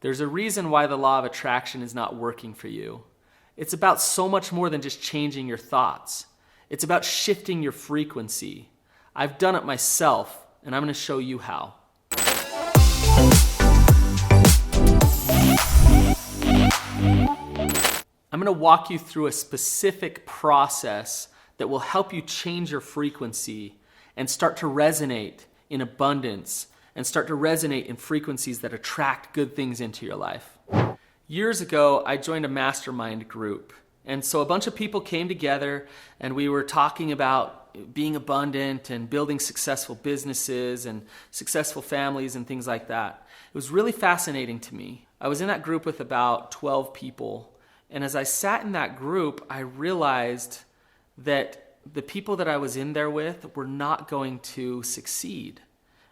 There's a reason why the law of attraction is not working for you. It's about so much more than just changing your thoughts. It's about shifting your frequency. I've done it myself, and I'm going to show you how. I'm going to walk you through a specific process that will help you change your frequency and start to resonate in abundance and start to resonate in frequencies that attract good things into your life. Years ago, I joined a mastermind group. And so a bunch of people came together and we were talking about being abundant and building successful businesses and successful families and things like that. It was really fascinating to me. I was in that group with about 12 people. And as I sat in that group, I realized that the people that I was in there with were not going to succeed.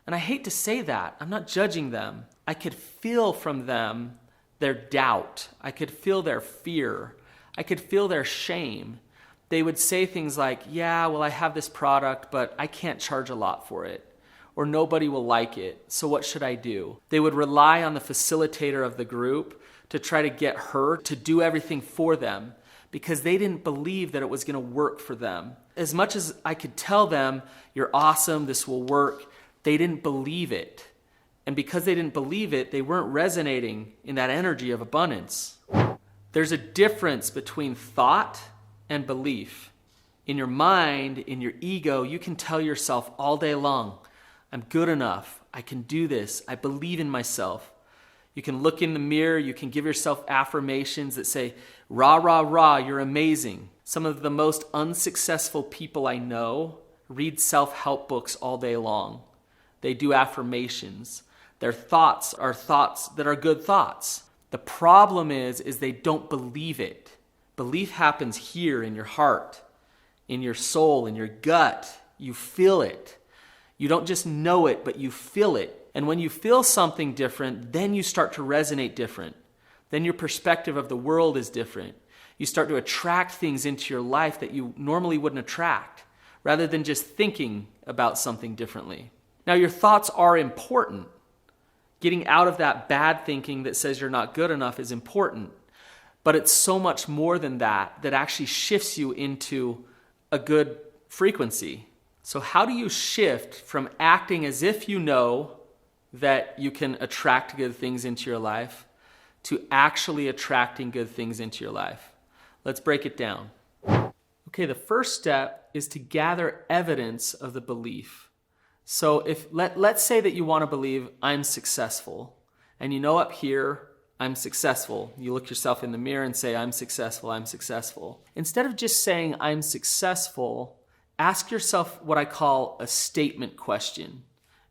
And I hate to say that. I'm not judging them. I could feel from them their doubt. I could feel their fear. I could feel their shame. They would say things like, yeah, well, I have this product, but I can't charge a lot for it. Or nobody will like it, so what should I do? They would rely on the facilitator of the group to try to get her to do everything for them because they didn't believe that it was going to work for them. As much as I could tell them, you're awesome, this will work, they didn't believe it. And because they didn't believe it, they weren't resonating in that energy of abundance. There's a difference between thought and belief. In your mind, in your ego, you can tell yourself all day long, I'm good enough, I can do this, I believe in myself. You can look in the mirror, you can give yourself affirmations that say, rah, rah, rah, you're amazing. Some of the most unsuccessful people I know read self-help books all day long. They do affirmations. Their thoughts are thoughts that are good thoughts. The problem is they don't believe it. Belief happens here in your heart, in your soul, in your gut. You feel it. You don't just know it, but you feel it. And when you feel something different, then you start to resonate different. Then your perspective of the world is different. You start to attract things into your life that you normally wouldn't attract, rather than just thinking about something differently. Now, your thoughts are important. Getting out of that bad thinking that says you're not good enough is important. But it's so much more than that that actually shifts you into a good frequency. So how do you shift from acting as if you know that you can attract good things into your life to actually attracting good things into your life? Let's break it down. Okay, the first step is to gather evidence of the belief. So let's say that you want to believe I'm successful, and you know up here, I'm successful. You look yourself in the mirror and say, I'm successful, I'm successful. Instead of just saying I'm successful, ask yourself what I call a statement question.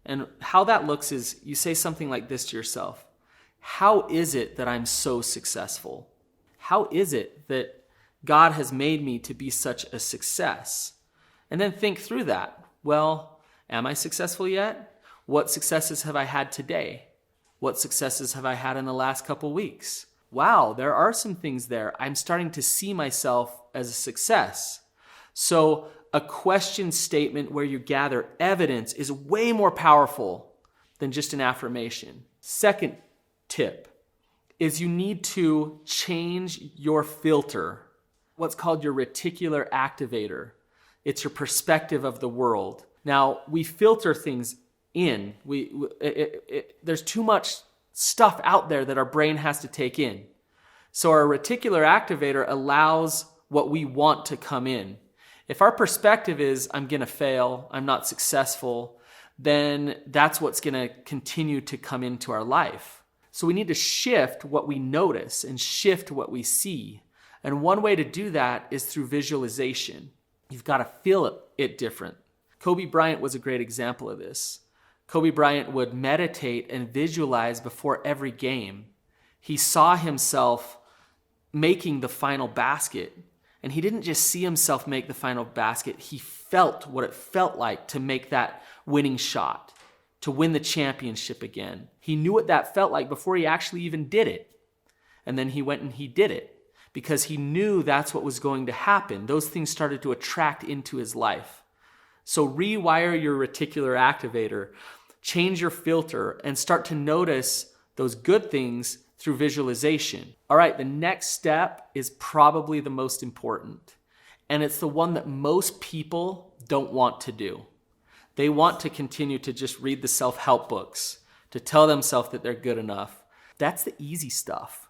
And how that looks is you say something like this to yourself. How is it that I'm so successful? How is it that God has made me to be such a success? And then think through that. Well, am I successful yet? What successes have I had today? What successes have I had in the last couple weeks? Wow, there are some things there. I'm starting to see myself as a success. So a question statement where you gather evidence is way more powerful than just an affirmation. Second tip is you need to change your filter, what's called your reticular activator. It's your perspective of the world. Now, we filter things in. There's too much stuff out there that our brain has to take in. So our reticular activator allows what we want to come in. If our perspective is, I'm going to fail, I'm not successful, then that's what's going to continue to come into our life. So we need to shift what we notice and shift what we see. And one way to do that is through visualization. You've got to feel it different. Kobe Bryant was a great example of this. Kobe Bryant would meditate and visualize before every game. He saw himself making the final basket. And he didn't just see himself make the final basket. He felt what it felt like to make that winning shot, to win the championship again. He knew what that felt like before he actually even did it. And then he went and he did it because he knew that's what was going to happen. Those things started to attract into his life. So rewire your reticular activator, change your filter, and start to notice those good things through visualization. All right, the next step is probably the most important, and it's the one that most people don't want to do. They want to continue to just read the self-help books, to tell themselves that they're good enough. That's the easy stuff.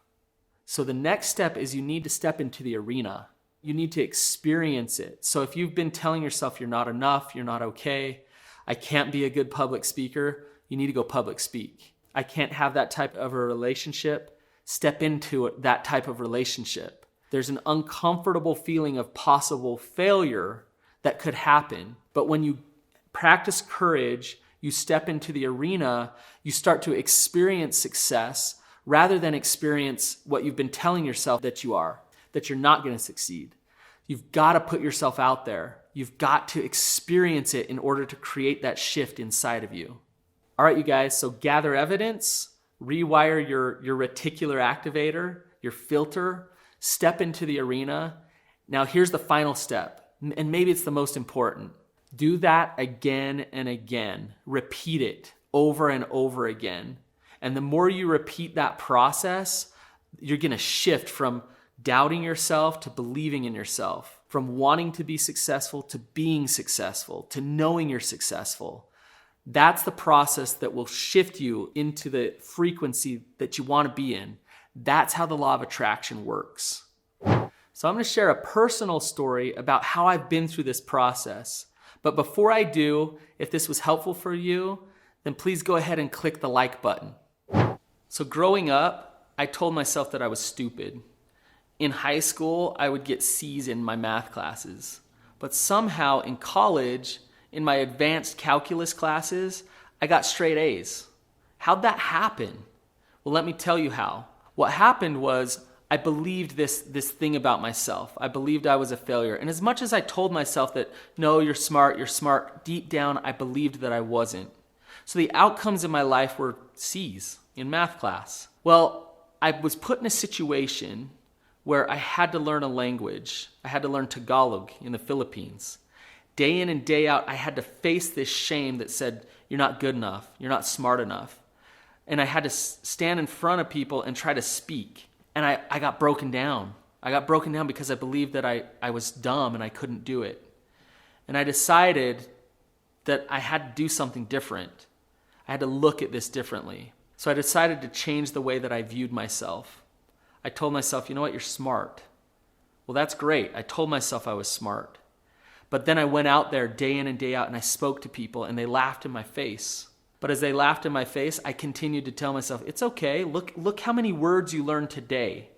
So the next step is you need to step into the arena. You need to experience it. So if you've been telling yourself you're not enough, you're not okay, I can't be a good public speaker, you need to go public speak. I can't have that type of a relationship, step into that type of relationship. There's an uncomfortable feeling of possible failure that could happen. But when you practice courage, you step into the arena, you start to experience success rather than experience what you've been telling yourself that you are, that you're not going to succeed. You've got to put yourself out there. You've got to experience it in order to create that shift inside of you. All right, you guys, so gather evidence, rewire your reticular activator, your filter, step into the arena. Now here's the final step, and maybe it's the most important. Do that again and again. Repeat it over and over again. And the more you repeat that process, you're going to shift from doubting yourself to believing in yourself, from wanting to be successful to being successful, to knowing you're successful. That's the process that will shift you into the frequency that you want to be in. That's how the law of attraction works. So I'm going to share a personal story about how I've been through this process. But before I do, if this was helpful for you, then please go ahead and click the like button. So growing up, I told myself that I was stupid. In high school, I would get C's in my math classes. But somehow in college, in my advanced calculus classes, I got straight A's. How'd that happen? Well, let me tell you how. What happened was I believed this thing about myself. I believed I was a failure. And as much as I told myself that, no, you're smart, deep down, I believed that I wasn't. So the outcomes in my life were C's in math class. Well, I was put in a situation where I had to learn a language. I had to learn Tagalog in the Philippines. Day in and day out, I had to face this shame that said, you're not good enough, you're not smart enough. And I had to stand in front of people and try to speak. And I got broken down. I got broken down because I believed that I was dumb and I couldn't do it. And I decided that I had to do something different. I had to look at this differently. So I decided to change the way that I viewed myself. I told myself, you know what, you're smart. Well, that's great. I told myself I was smart. But then I went out there day in and day out and I spoke to people and they laughed in my face. But as they laughed in my face, I continued to tell myself, it's okay. Look how many words you learned today.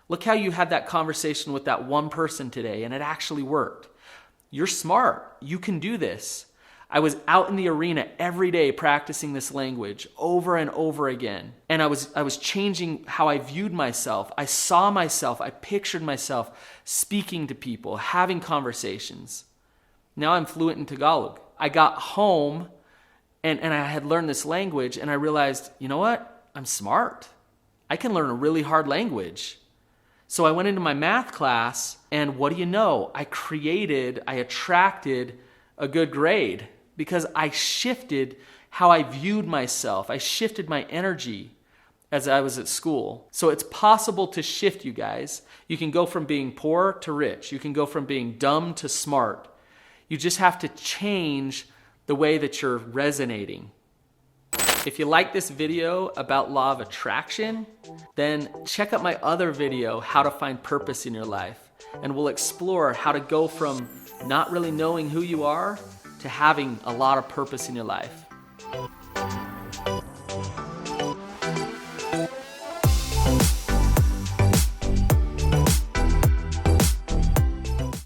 Look how you had that conversation with that one person today and it actually worked. You're smart. You can do this. I was out in the arena every day practicing this language over and over again. And I was changing how I viewed myself. I saw myself. I pictured myself speaking to people, having conversations. Now I'm fluent in Tagalog. I got home and I had learned this language and I realized, you know what? I'm smart. I can learn a really hard language. So I went into my math class and what do you know? I attracted a good grade because I shifted how I viewed myself. I shifted my energy as I was at school. So it's possible to shift, you guys. You can go from being poor to rich. You can go from being dumb to smart. You just have to change the way that you're resonating. If you like this video about law of attraction, then check out my other video, How to Find Purpose in Your Life. And we'll explore how to go from not really knowing who you are to having a lot of purpose in your life.